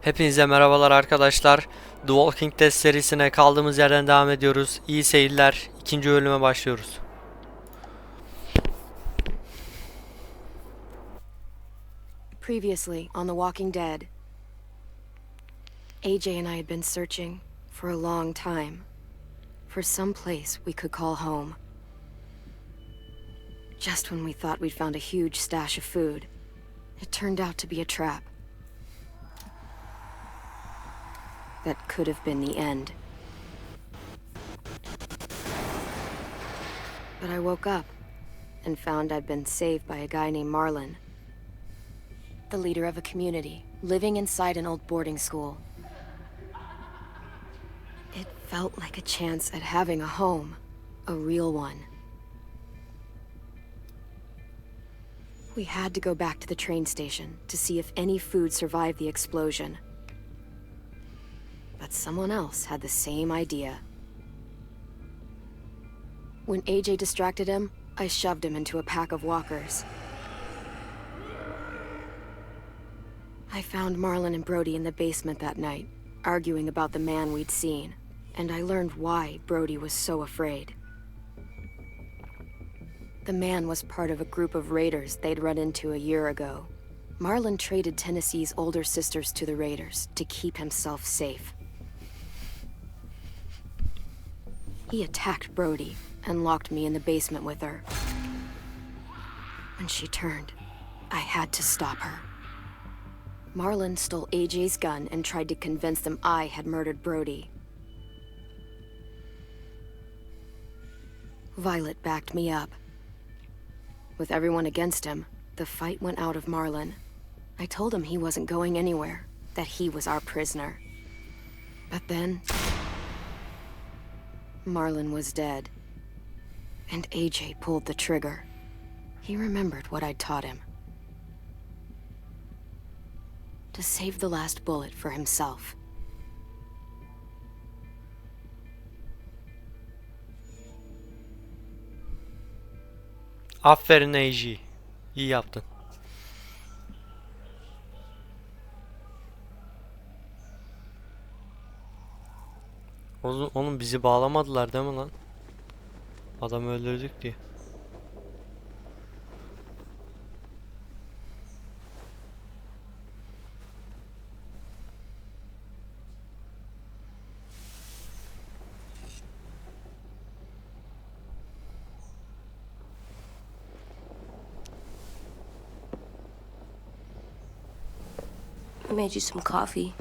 Hepinize merhabalar arkadaşlar. The Walking Dead serisine kaldığımız yerden devam ediyoruz. İyi seyirler. İkinci bölüme başlıyoruz. Previously on The Walking Dead, AJ and I had been searching for a long time for some place we could call home. Just when we thought we'd found a huge stash of food, it turned out to be a trap. That could have been the end. But I woke up and found I'd been saved by a guy named Marlon, the leader of a community, living inside an old boarding school. It felt like a chance at having a home, a real one. We had to go back to the train station to see if any food survived the explosion. But someone else had the same idea. When AJ distracted him, I shoved him into a pack of walkers. I found Marlon and Brody in the basement that night, arguing about the man we'd seen, and I learned why Brody was so afraid. The man was part of a group of raiders they'd run into a year ago. Marlon traded Tennessee's older sisters to the raiders to keep himself safe. He attacked Brody and locked me in the basement with her. When she turned, I had to stop her. Marlon stole AJ's gun and tried to convince them I had murdered Brody. Violet backed me up. With everyone against him, the fight went out of Marlon. I told him he wasn't going anywhere, that he was our prisoner. But then Marlon was dead, and AJ pulled the trigger. He remembered what I'd taught him. To save the last bullet for himself. Aferin AJ. İyi yaptın. Oğlum bizi bağlamadılar değil mi lan? Adamı öldürdük diye. I made you some coffee.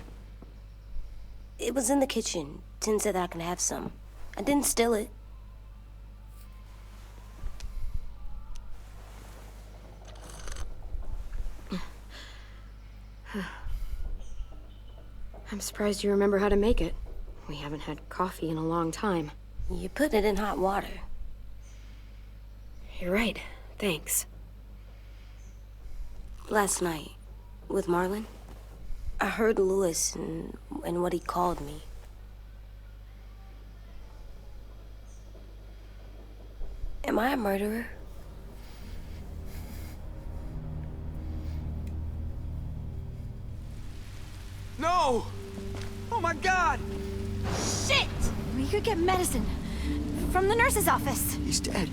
It was in the kitchen. Tin said that I can have some. I didn't steal it. I'm surprised you remember how to make it. We haven't had coffee in a long time. You put it in hot water. You're right. Thanks. Last night, with Marlon, I heard Lewis and what he called me. Am I a murderer? No! Oh my God! Shit! We could get medicine from the nurse's office. He's dead.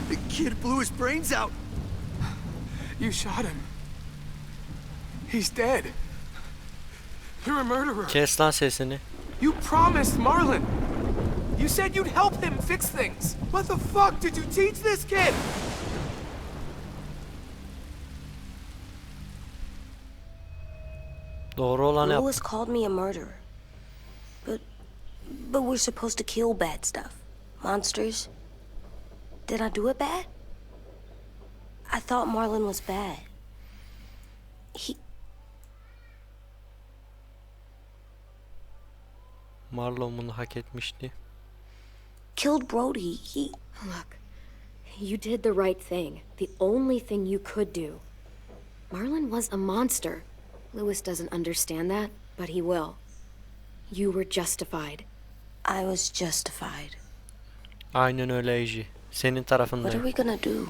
The kid blew his brains out. You shot him. He's dead. You're a murderer. Kes lan sesini. You promised Marlon. You said you'd help him fix things. What the fuck did you teach this kid? Doğru olan yap. Lewis called me a murderer. But we're supposed to kill bad stuff. Monsters. Did I do it bad? I thought Marlon was bad. Marlon bunu hak etmişti. Killed Brody. Look, you did the right thing. The only thing you could do. Marlon was a monster. Lewis doesn't understand that, but he will. You were justified. I was justified. Aynen öyle AJ. Senin What are tarafındayım. we gonna do?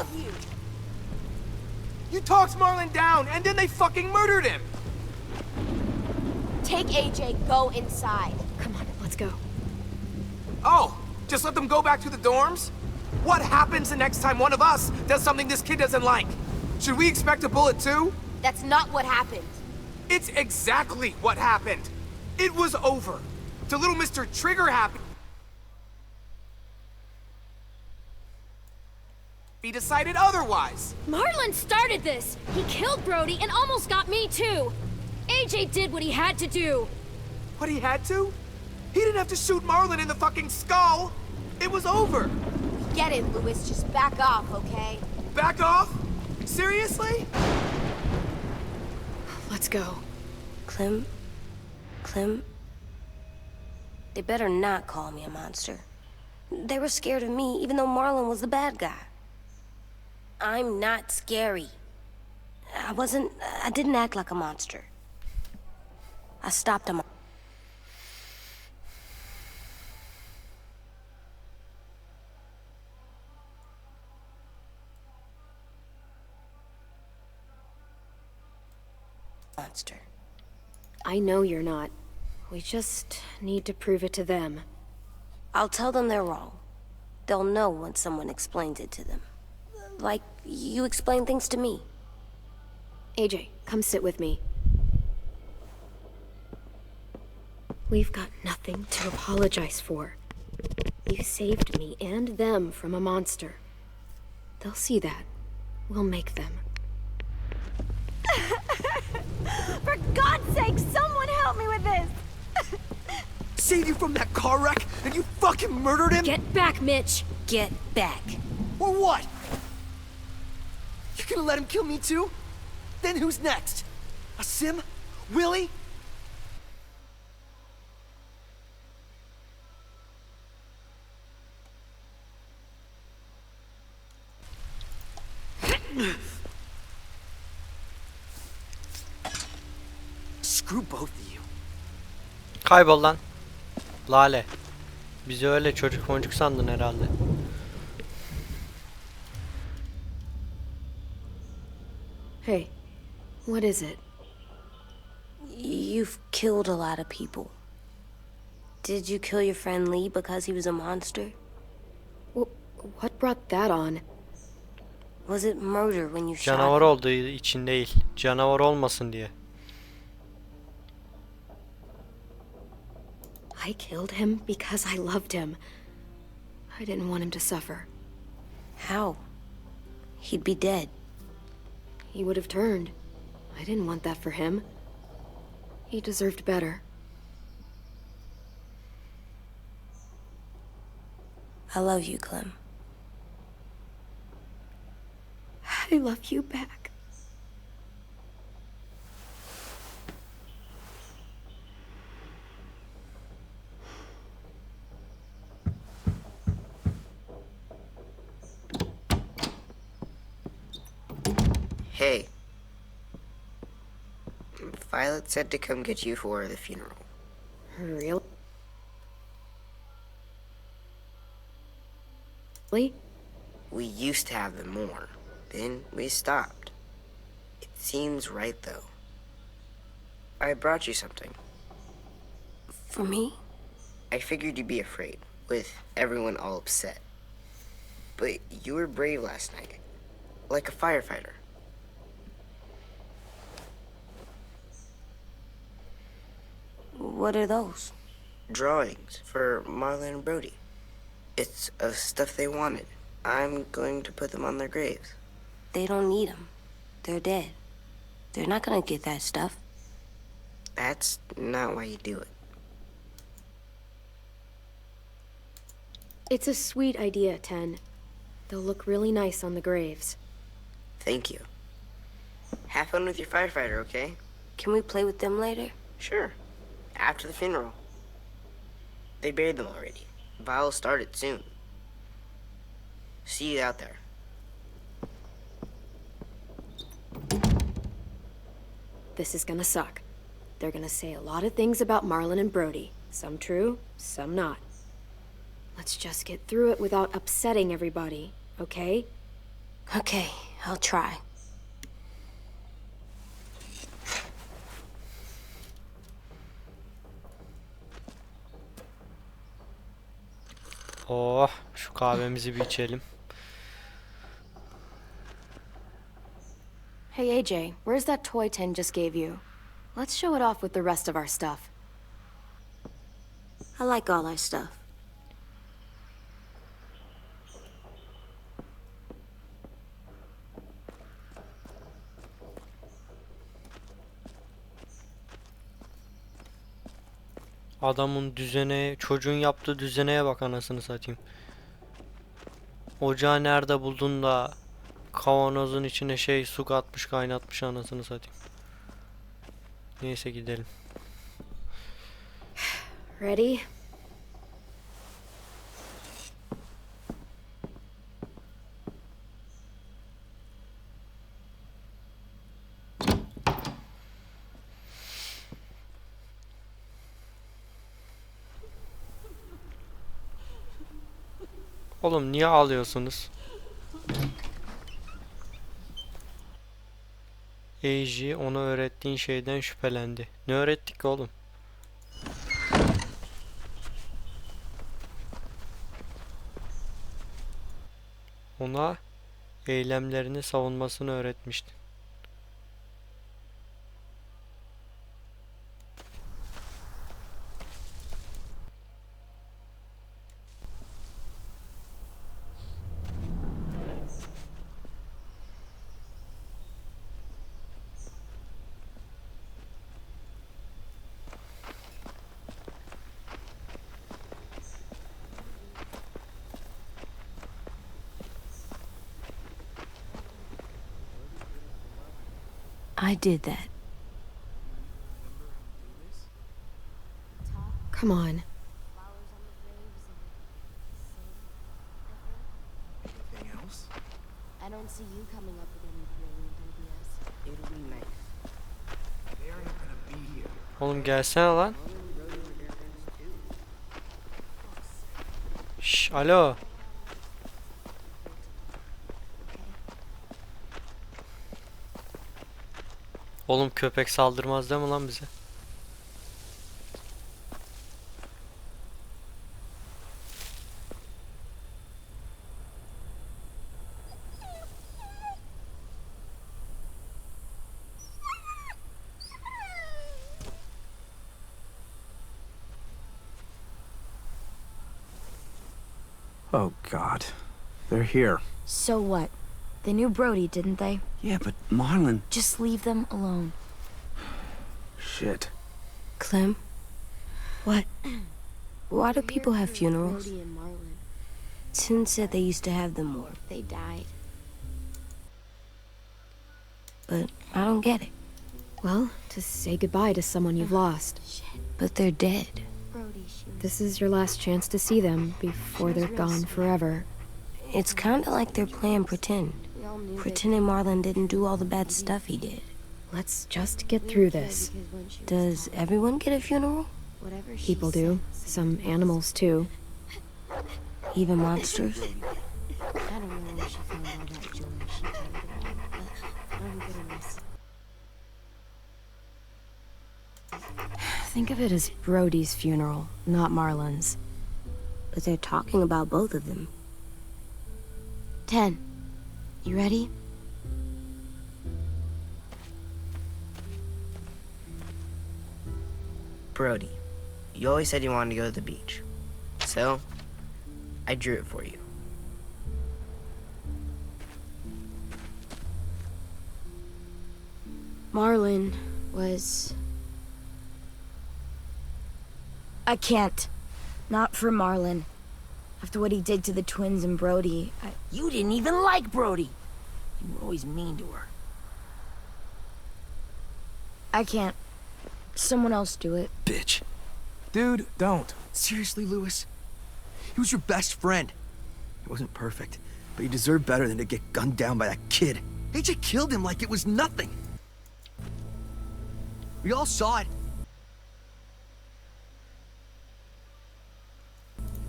of you! You talked Marlon down, and then they fucking murdered him! Take AJ, go inside. Come on, let's go. Oh, just let them go back to the dorms? What happens the next time one of us does something this kid doesn't like? Should we expect a bullet too? That's not what happened. It's exactly what happened. It was over. To little Mr. Trigger Happy, he decided otherwise. Marlon started this! He killed Brody and almost got me too! AJ did what he had to do! What he had to? He didn't have to shoot Marlon in the fucking skull. It was over. Get it, Louis. Just back off, okay? Back off? Seriously? Let's go. Clem? They better not call me a monster. They were scared of me, even though Marlon was the bad guy. I'm not scary. I didn't act like a monster. I stopped him. Monster. I know you're not. We just need to prove it to them. I'll tell them they're wrong. They'll know when someone explains it to them. Like you explain things to me. AJ, come sit with me. We've got nothing to apologize for. You saved me and them from a monster. They'll see that. We'll make them. For God's sake, someone help me with this! Saved you from that car wreck, and you fucking murdered him? Get back, Mitch! Get back. Or what? You gonna let him kill me too? Then who's next? A Sim? Willie? Screw both of you. Kaybol lan. Lale. Bizi öyle çocuk moncuk sandın herhalde. Hey, what is it? You've killed a lot of people. Did you kill your friend Lee because he was a monster? What brought that on? Was it murder when you shot Canavar him? olduğu için değil. Canavar olmasın diye. I killed him because I loved him. I didn't want him to suffer. How? He'd be dead. He would have turned. I didn't want that for him. He deserved better. I love you, Clem. I love you back. Hey. Violet said to come get you for the funeral. Really? We used to have them more. Then we stopped. It seems right, though. I brought you something. For me? I figured you'd be afraid, with everyone all upset. But you were brave last night. Like a firefighter. What are those? Drawings for Marlon and Brody. It's of stuff they wanted. I'm going to put them on their graves. They don't need them. They're dead. They're not gonna get that stuff. That's not why you do it. It's a sweet idea, Ten. They'll look really nice on the graves. Thank you. Have fun with your firefighter, okay? Can we play with them later? Sure. After the funeral. They buried them already. Viol'll start it soon. See you out there. This is gonna suck. They're gonna say a lot of things about Marlon and Brody. Some true, some not. Let's just get through it without upsetting everybody, okay? Okay, I'll try. Oh, şu kahvemizi bir içelim. Hey AJ, where's that toy Tin just gave you? Let's show it off with the rest of our stuff. I like all our stuff. Adamın düzene, çocuğun yaptığı düzeneye bak anasını satayım. Ocağı nerede buldun da kavanozun içine su katmış, kaynatmış anasını satayım. Neyse gidelim. Ready? Oğlum niye ağlıyorsunuz? Eiji ona öğrettiğin şeyden şüphelendi. Ne öğrettik oğlum? Ona eylemlerini savunmasını öğretmişti. I did that. Come on. Anything else? I don't see you coming up with any brilliant ideas. It'll be nice. They aren't gonna be here. Oğlum gelsene lan. Şş, alo. Oğlum köpek saldırmaz değil mi lan bize? Oh, God. They're here. So what? They knew Brody, didn't they? Yeah, but Marlon... Just leave them alone. Shit. Clem? What? Why do people have funerals? Brody and Marlon. Tin said they used to have them more, They died. but I don't get it. Well, to say goodbye to someone you've lost. But they're dead. Brody, she was... This is your last chance to see them before they're gone forever. It's kind of like they're playing pretend. We all knew Pretending Marlon didn't do all the bad stuff he did. Let's just get through this. Does everyone get a funeral? Whatever she People do. Some animals too. Even monsters? I don't know where she found all that joy. She found it all, but I'm gonna miss. Think of it as Brody's funeral, not Marlon's. But they're talking about both of them. 10. You ready? Brody, you always said you wanted to go to the beach. So, I drew it for you. Marlon was... I can't. Not for Marlon. After what he did to the twins and Brody, You didn't even like Brody. You were always mean to her. I can't. Someone else do it. Bitch. Dude, don't. Seriously, Lewis? He was your best friend. He wasn't perfect, but he deserved better than to get gunned down by that kid. AJ killed him like it was nothing. We all saw it.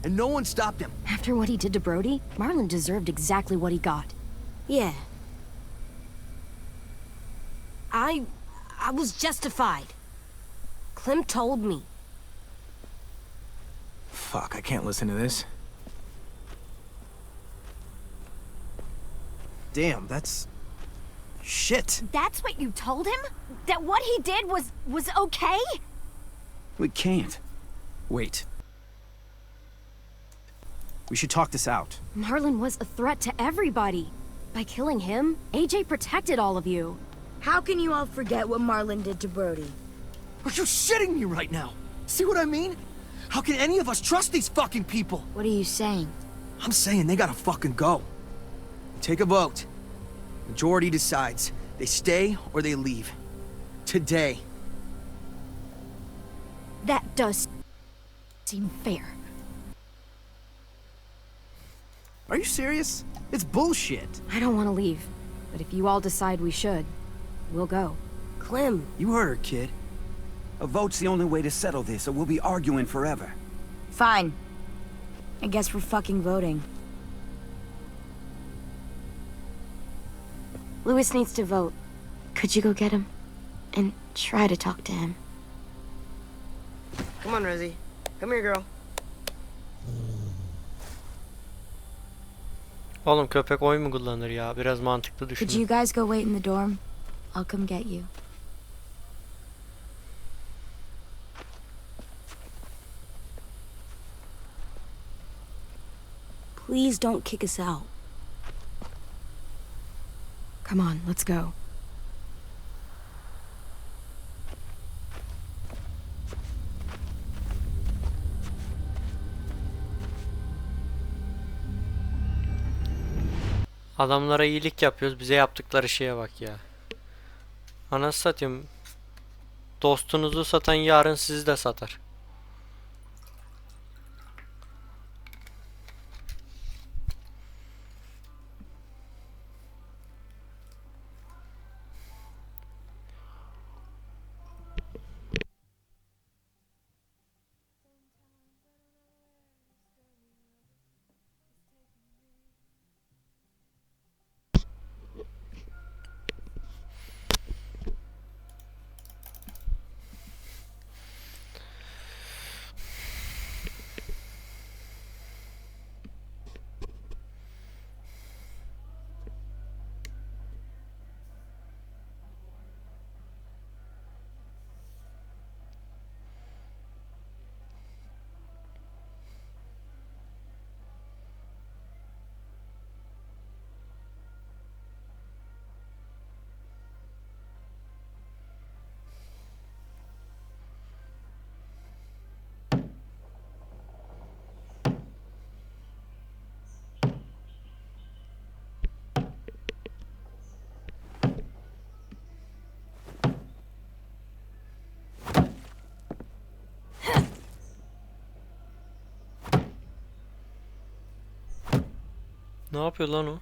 And no one stopped him. After what he did to Brody, Marlon deserved exactly what he got. Yeah. I was justified. Clem told me. Fuck, I can't listen to this. Damn, that's... shit. That's what you told him? That what he did was okay? We can't. Wait. We should talk this out. Marlon was a threat to everybody. By killing him, AJ protected all of you. How can you all forget what Marlon did to Brody? Are you shitting me right now? See what I mean? How can any of us trust these fucking people? What are you saying? I'm saying they gotta fucking go. Take a vote. Majority decides. They stay or they leave. Today. That does seem fair. Are you serious? It's bullshit. I don't want to leave, but if you all decide we should, we'll go. Clem, You heard her, kid. A vote's the only way to settle this, or we'll be arguing forever. Fine. I guess we're fucking voting. Louis needs to vote. Could you go get him? And try to talk to him. Come on, Rosie. Come here, girl. Oğlum köpek oy mu kullanır ya? Biraz mantıklı Could düşünün. you guys go wait in the dorm? I'll come get you. please don't kick us out. Come on, let's go. Adamlara iyilik yapıyoruz. Bize yaptıkları şeye bak ya. Anasını satayım. Dostunuzu satan yarın sizi de satar. Ne yapıyor lan o?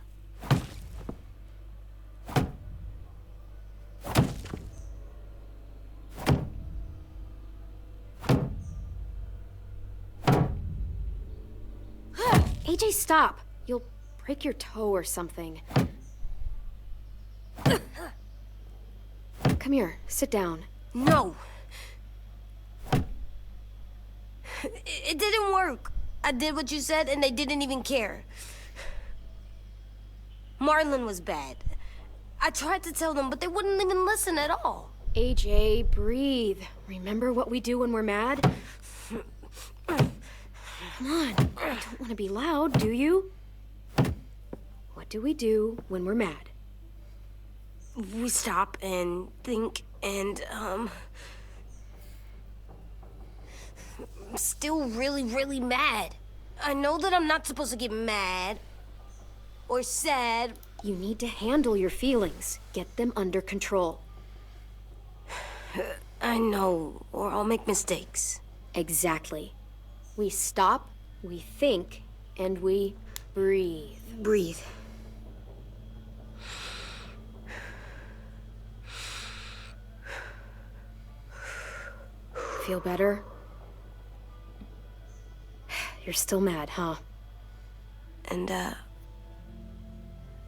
AJ, stop! You'll break your toe or something. Come here, sit down. No. It didn't work. I did what you said and they didn't even care. Marlon was bad. I tried to tell them, but they wouldn't even listen at all. AJ, breathe. Remember what we do when we're mad? Come on, you don't want to be loud, do you? What do we do when we're mad? We stop and think and, I'm still really, really mad. I know that I'm not supposed to get mad or sad. You need to handle your feelings. Get them under control. I know, or I'll make mistakes. Exactly. We stop, we think, and we breathe. Breathe. Feel better? You're still mad, huh? And,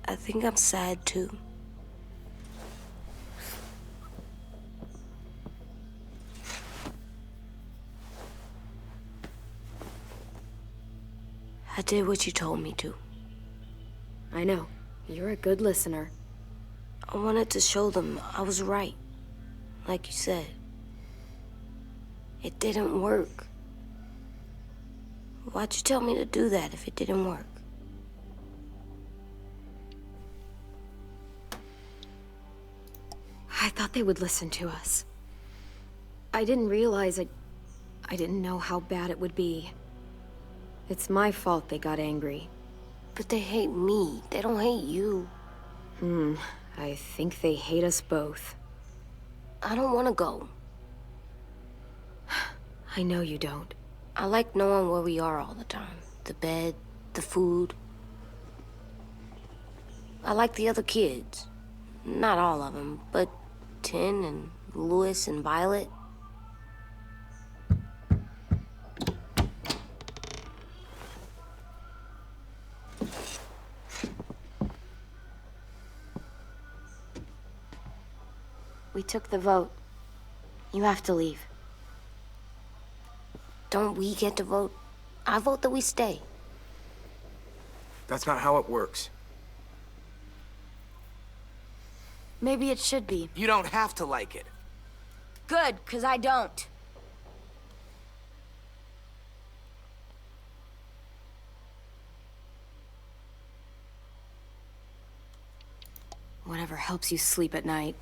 I think I'm sad too. I did what you told me to. I know. You're a good listener. I wanted to show them I was right. Like you said. It didn't work. Why'd you tell me to do that if it didn't work? I thought they would listen to us. I didn't realize I didn't know how bad it would be. It's my fault they got angry. But they hate me. They don't hate you. I think they hate us both. I don't want to go. I know you don't. I like knowing where we are all the time. The bed, the food. I like the other kids. Not all of them, but Tin and Louis and Violet. We took the vote. You have to leave. Don't we get to vote? I vote that we stay. That's not how it works. Maybe it should be. You don't have to like it. Good, 'cause I don't. Whatever helps you sleep at night.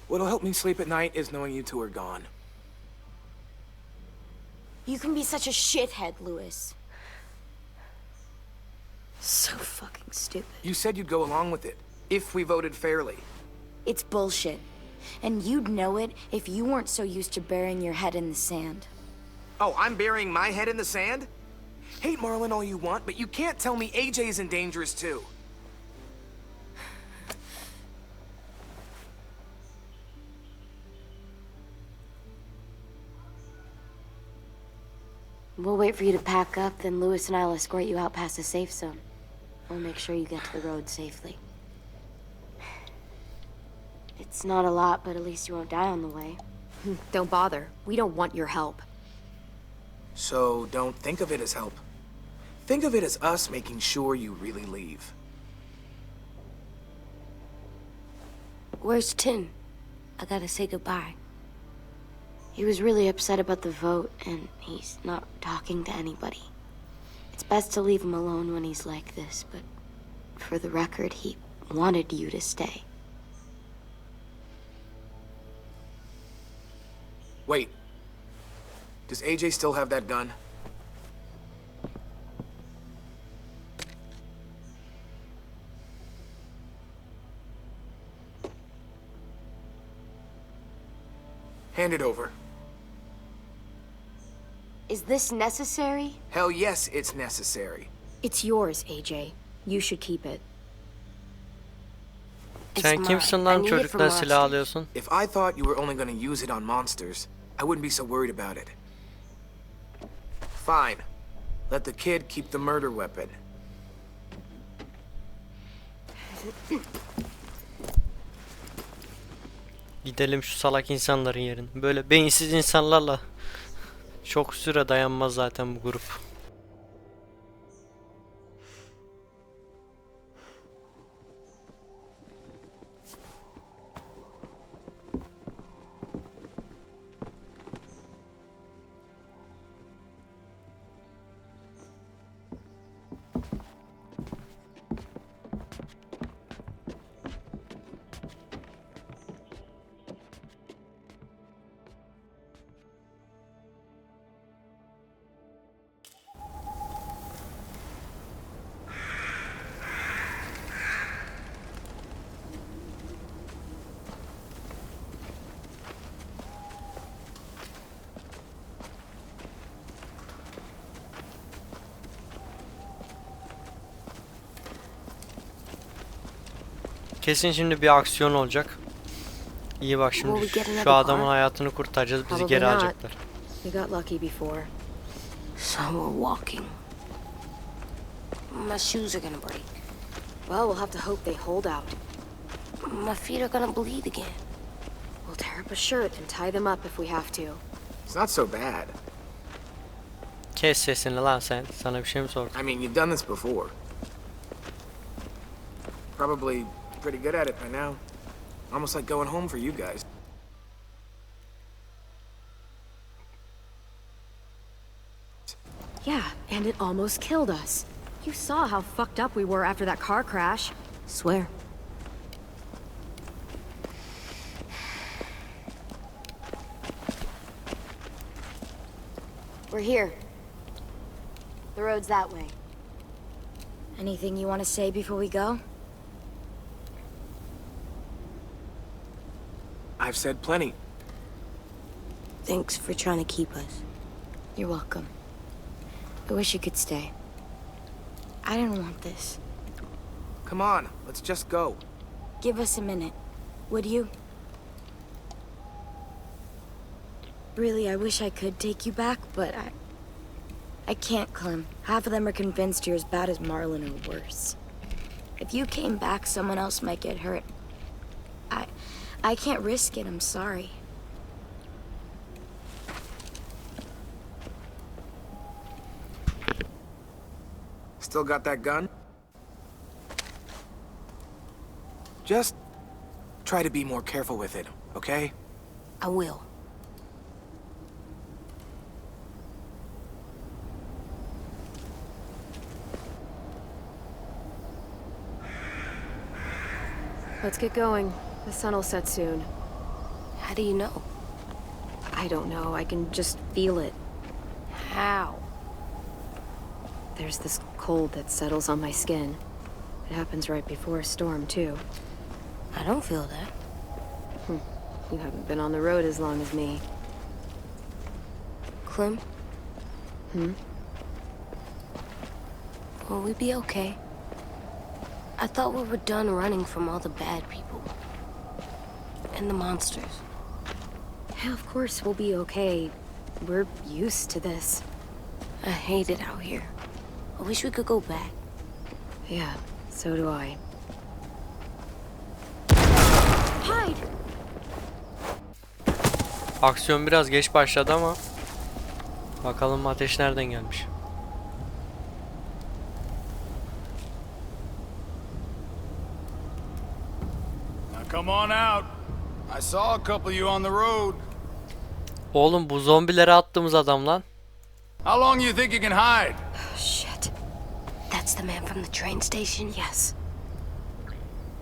What'll help me sleep at night is knowing you two are gone. You can be such a shithead, Louis. So fucking stupid. You said you'd go along with it, if we voted fairly. It's bullshit. And you'd know it if you weren't so used to burying your head in the sand. Oh, I'm burying my head in the sand? Hate Marlon all you want, but you can't tell me AJ's in dangerous too. We'll wait for you to pack up, then Louis and I'll escort you out past the safe zone. We'll make sure you get to the road safely. It's not a lot, but at least you won't die on the way. Don't bother. We don't want your help. So don't think of it as help. Think of it as us making sure you really leave. Where's Tin? I gotta say goodbye. He was really upset about the vote, and he's not talking to anybody. It's best to leave him alone when he's like this, but for the record, he wanted you to stay. Wait. Does AJ still have that gun? Hand it over. Is this necessary? Hell yes, it's necessary. It's yours, AJ. You should keep it. Sen kimsin lan çocuklar silah alıyorsun? If I thought you were only gonna use it on monsters, I wouldn't be so worried about it. Fine. Let the kid keep the murder weapon. Gidelim şu salak insanların yerine. Böyle beyinsiz insanlarla çok süre dayanmaz zaten bu grup. Kesin şimdi bir aksiyon olacak. İyi bak şimdi şu adamın hayatını kurtaracağız, bizi geri alacaklar. We got lucky before. So we're walking. My shoes are gonna break. Well, we'll have to hope they hold out. My feet are gonna bleed again. We'll tear up a shirt and tie them up if we have to. It's not so bad. Kes sesini lan sen. Sana bir şey mi sordum? I mean, you've done this before. Probably pretty good at it by now. Almost like going home for you guys. Yeah, and it almost killed us. You saw how fucked up we were after that car crash. Swear. We're here. The road's that way. Anything you want to say before we go? I've said plenty. Thanks for trying to keep us. You're welcome. I wish you could stay. I didn't want this. Come on, let's just go. Give us a minute, would you? Really, I wish I could take you back, but I can't, Clem. Half of them are convinced you're as bad as Marlon or worse. If you came back, someone else might get hurt. I can't risk it, I'm sorry. Still got that gun? Just try to be more careful with it, okay? I will. Let's get going. The sun will set soon. How do you know? I don't know, I can just feel it. How? There's this cold that settles on my skin. It happens right before a storm, too. I don't feel that. You haven't been on the road as long as me. Clem? Will we be okay? I thought we were done running from all the bad people. And the monsters. Yeah, of course we'll be okay. We're used to this. I hate it out here. I wish we could go back. Yeah, so do I. Hide! Aksiyon biraz geç başladı ama bakalım ateş nereden gelmiş. Now come on out. I saw a couple of you on the road. Oğlum bu zombilere attığımız adam lan. How long you think you can hide? Shit. That's the man from the train station? Yes.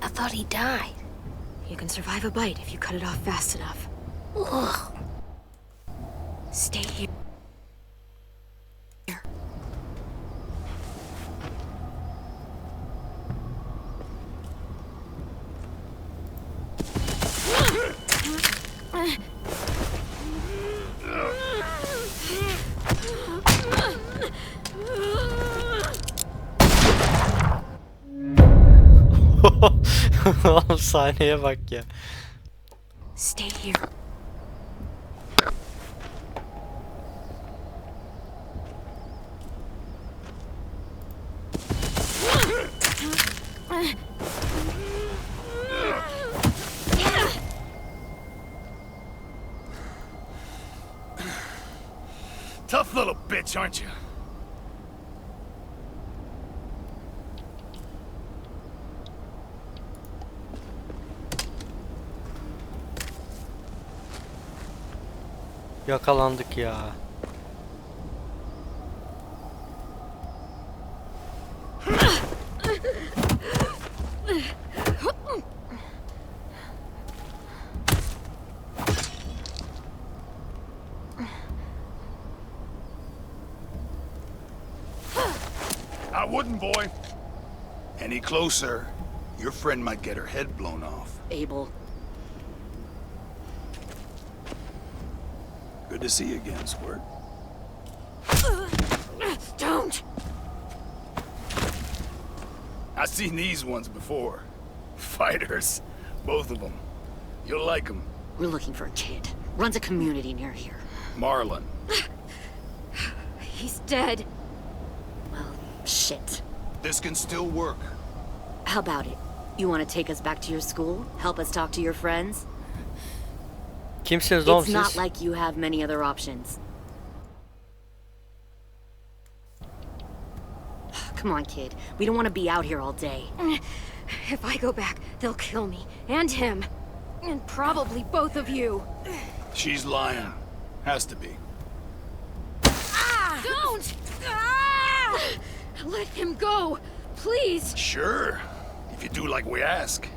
I thought he died. You can survive a bite if you cut it off fast enough. Ugh. Stay here. Oğlum sahneye bak ya. Stay here. Tough little bitch, aren't you? Yakalandık ya. I wouldn't, boy. Any closer, your friend might get her head blown off. Abel. Good to see you again, Squirt. Don't! I've seen these ones before. Fighters. Both of them. You'll like them. We're looking for a kid. Runs a community near here. Marlon. He's dead. Well, shit. This can still work. How about it? You want to take us back to your school? Help us talk to your friends? Kimsiniz oğlum It's not siz? like you have many other options. Come on, kid. We don't want to be out here all day. If I go back, they'll kill me. And him. And probably both of you. She's lying. Has to be. Don't! Ah! Let him go! Please! Sure. If you do like we ask.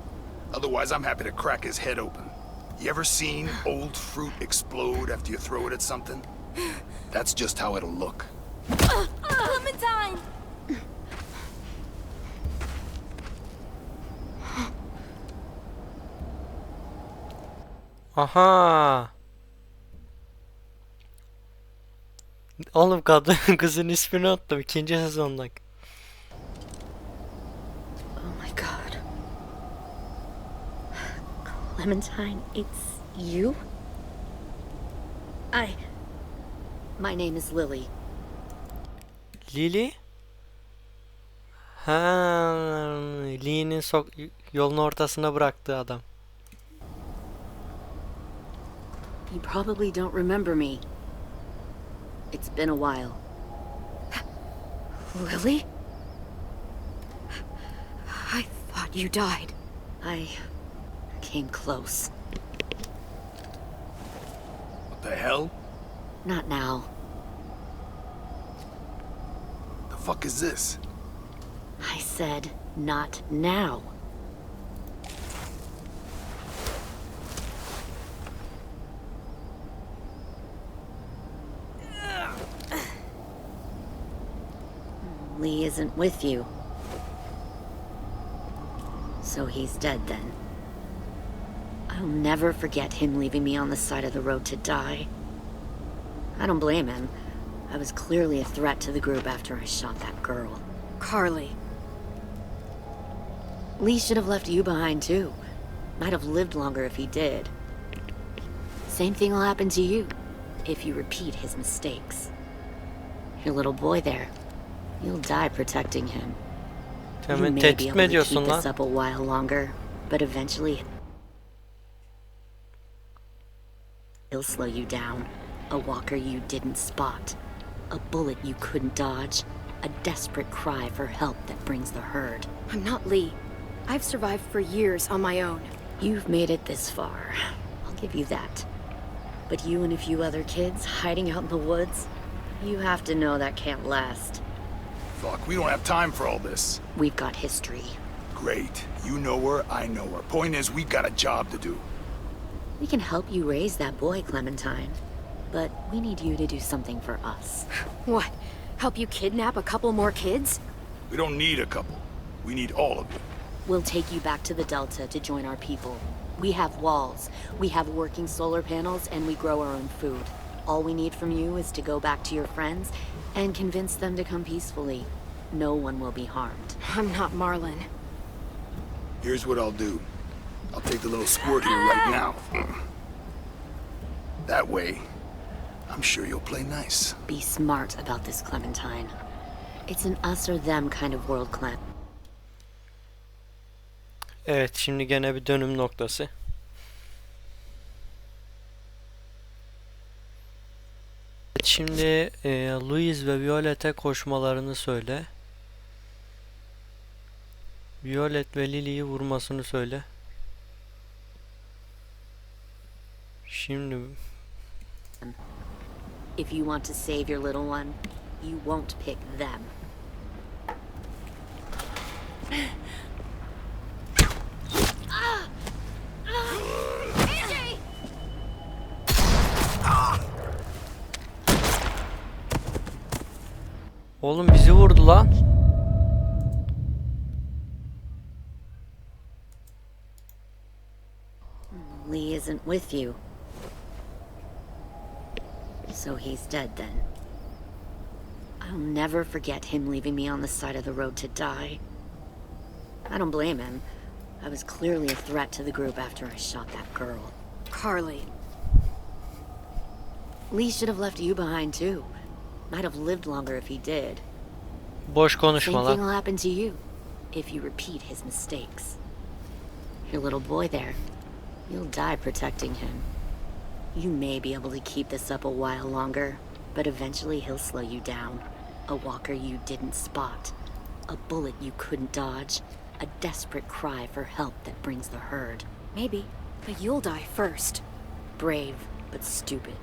Otherwise, I'm happy to crack his head open. You ever seen old fruit explode after you throw it at something? That's just how it'll look. Clementine! Aha. Oğlum kadın kızın ismini unuttum 2. sezondan. Oh my god. Clementine, it's you? My name is Lily. Lily? Ha, Lee'nin yolun ortasına bıraktığı adam. You probably don't remember me. It's been a while. Lily? I thought you died. I came close. What the hell? Not now. The fuck is this? I said not now. Lee isn't with you. So he's dead then. I'll never forget him leaving me on the side of the road to die. I don't blame him. I was clearly a threat to the group after I shot that girl. Carly. Lee should have left you behind too. Might have lived longer if he did. Same thing will happen to you if you repeat his mistakes. Your little boy there. You'll die protecting him. You Hemen may be tehdit able mi to keep ediyorsun this lan? up a while longer, but eventually he'll slow you down. A walker you didn't spot. A bullet you couldn't dodge. A desperate cry for help that brings the herd. I'm not Lee. I've survived for years on my own. You've made it this far. I'll give you that. But you and a few other kids hiding out in the woods, you have to know that can't last. Fuck, we don't have time for all this. We've got history. Great. You know her, I know her. Point is, we got a job to do. We can help you raise that boy, Clementine. But we need you to do something for us. What? Help you kidnap a couple more kids? We don't need a couple. We need all of you. We'll take you back to the Delta to join our people. We have walls, we have working solar panels, and we grow our own food. All we need from you is to go back to your friends and convince them to come peacefully. No one will be harmed. I'm not Marlon. Here's what I'll do. I'll take the little squirt here right now. That way, I'm sure you'll play nice. Be smart about this, Clementine. It's an us or them kind of world, Clem. Evet, şimdi gene bir dönüm noktası. Evet, şimdi Louise ve Violet'e koşmalarını söyle. Violet ve Lily'yi vurmasını söyle. Şimdi If you want to save your little one, you won't pick them. oğlum bizi vurdu lan. Lee isn't with you. So he's dead then. I'll never forget him leaving me on the side of the road to die. I don't blame him. I was clearly a threat to the group after I shot that girl. Carly. Lee should have left you behind too. Might have lived longer if he did. Boş konuşma Same thing lan. will happen to you if you repeat his mistakes. Your little boy there, you'll die protecting him. You may be able to keep this up a while longer, but eventually he'll slow you down. A walker you didn't spot, a bullet you couldn't dodge, a desperate cry for help that brings the herd. Maybe, but you'll die first. Brave, but stupid.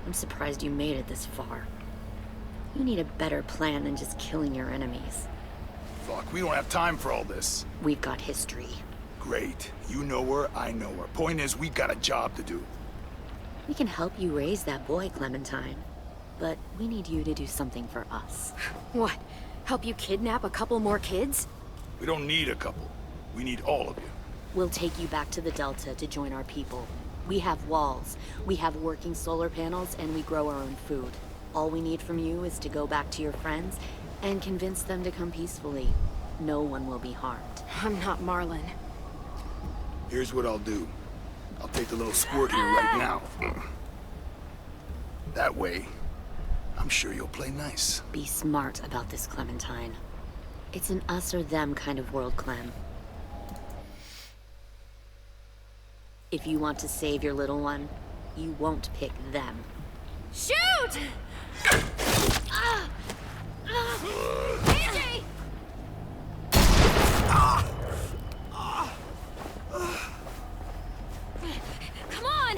I'm surprised you made it this far. You need a better plan than just killing your enemies. Fuck, we don't have time for all this. We've got history. Great. You know her, I know her. Point is, we've got a job to do. We can help you raise that boy, Clementine. But we need you to do something for us. What? Help you kidnap a couple more kids? We don't need a couple. We need all of you. We'll take you back to the Delta to join our people. We have walls, we have working solar panels, and we grow our own food. All we need from you is to go back to your friends and convince them to come peacefully. No one will be harmed. I'm not Marlon. Here's what I'll do. I'll take the little squirt here right now. That way, I'm sure you'll play nice. Be smart about this, Clementine. It's an us or them kind of world, Clem. If you want to save your little one, you won't pick them. Shoot! AJ! Come on!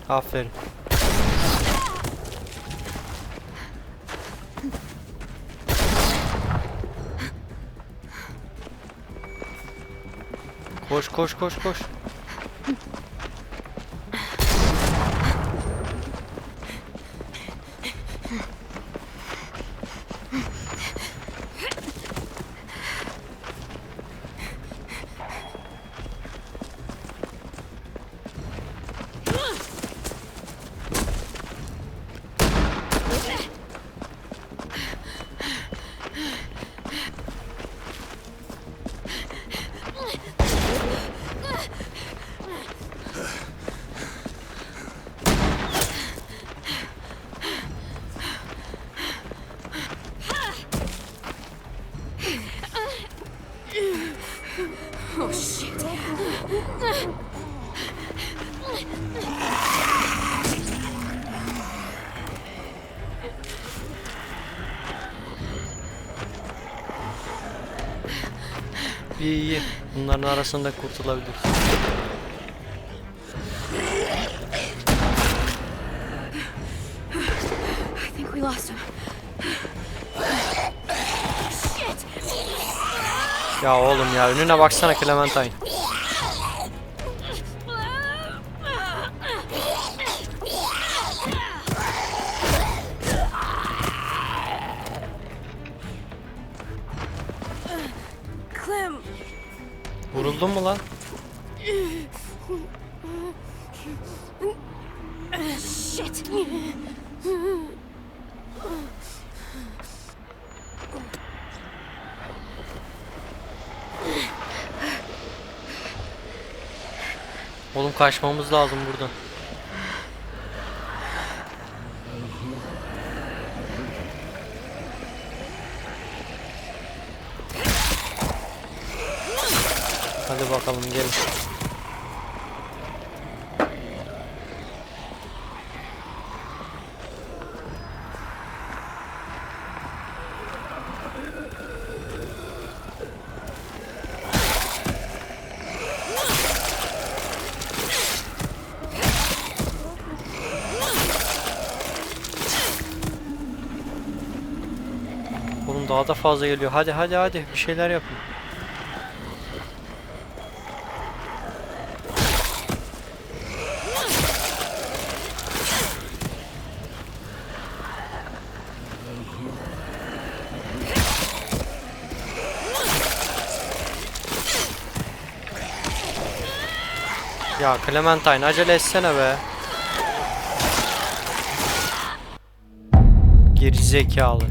Aferin. Koş koş koş koş. Oh shit. İyi iyi. Bunların arasında kurtulabiliriz. I think we lost him. Shit. Ya oğlum ya, önüne baksana Clementine. Clem. Vuruldun mu lan? Shit. Oğlum kaçmamız lazım buradan. Hadi bakalım gelin. Oğlum daha da fazla geliyor. Hadi hadi hadi bir şeyler yapın. Ya Clementine acele etsene be. Gerizekalı.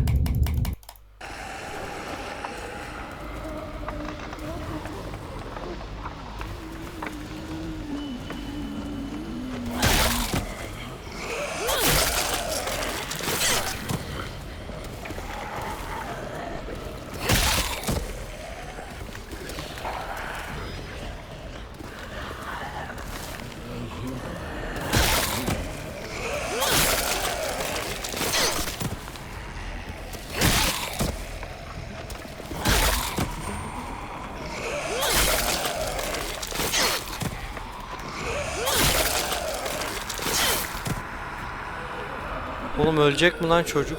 Oğlum ölecek mi lan çocuk?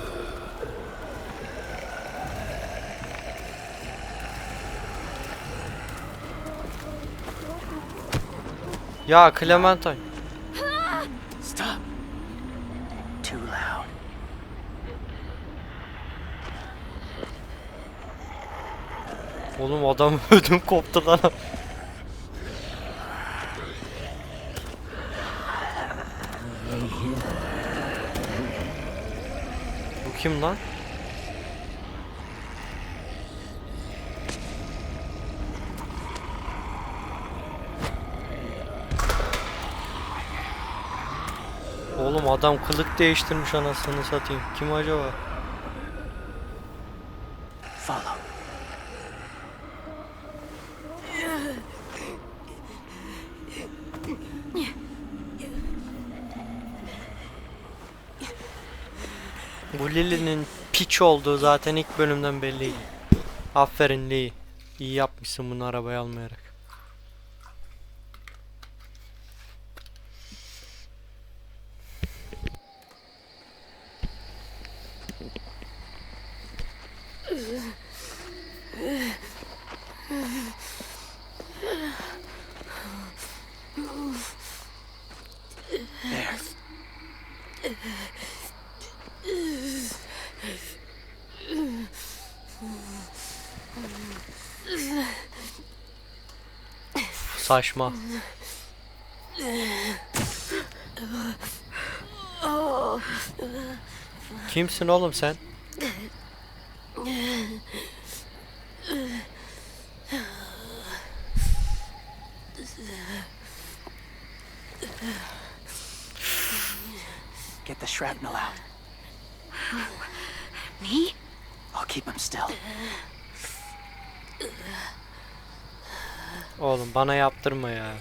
Ya Clementine. Stop. Too loud. Oğlum adam ödüm koptu lan. Bu kim lan? Oğlum adam kılık değiştirmiş anasını satayım. Kim acaba? Follow. Bu Lily'nin piç olduğu zaten ilk bölümden belliydi. Aferin Lee. İyi yapmışsın bunu arabaya almayarak. There. Saçma. Kimsin oğlum sen? Get the shrapnel out. Me? I'll keep him still. Oğlum bana yaptırma ya.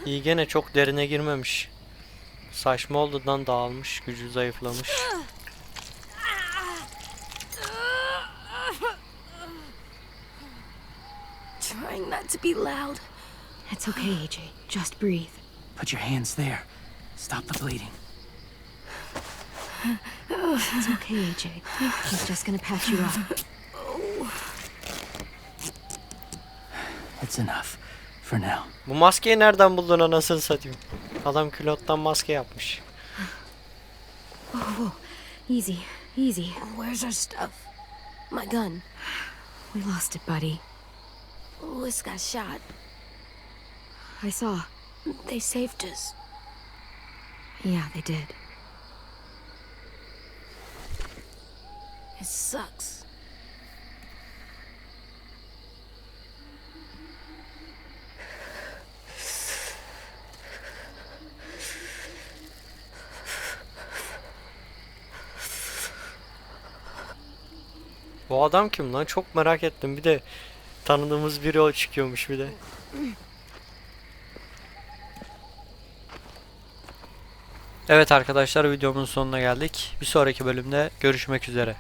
İyi gene çok derine girmemiş. Saçma olduğundan dağılmış, gücü zayıflamış. Trying not to be loud. It's okay, AJ. Just breathe. Put your hands there. Stop the bleeding. It's okay, AJ. He's just gonna patch you up. It's enough. For now. Bu maskeyi nereden buldun anasını satayım? Adam külottan maske yapmış. Whoa. Easy, easy. Where's our stuff? My gun. We lost it, buddy. Lewis got shot. I saw. They saved us. Yeah, they did. It sucks. Bu adam kim lan? Çok merak ettim. Bir de tanıdığımız biri o çıkıyormuş bir de. Evet arkadaşlar videomun sonuna geldik. Bir sonraki bölümde görüşmek üzere.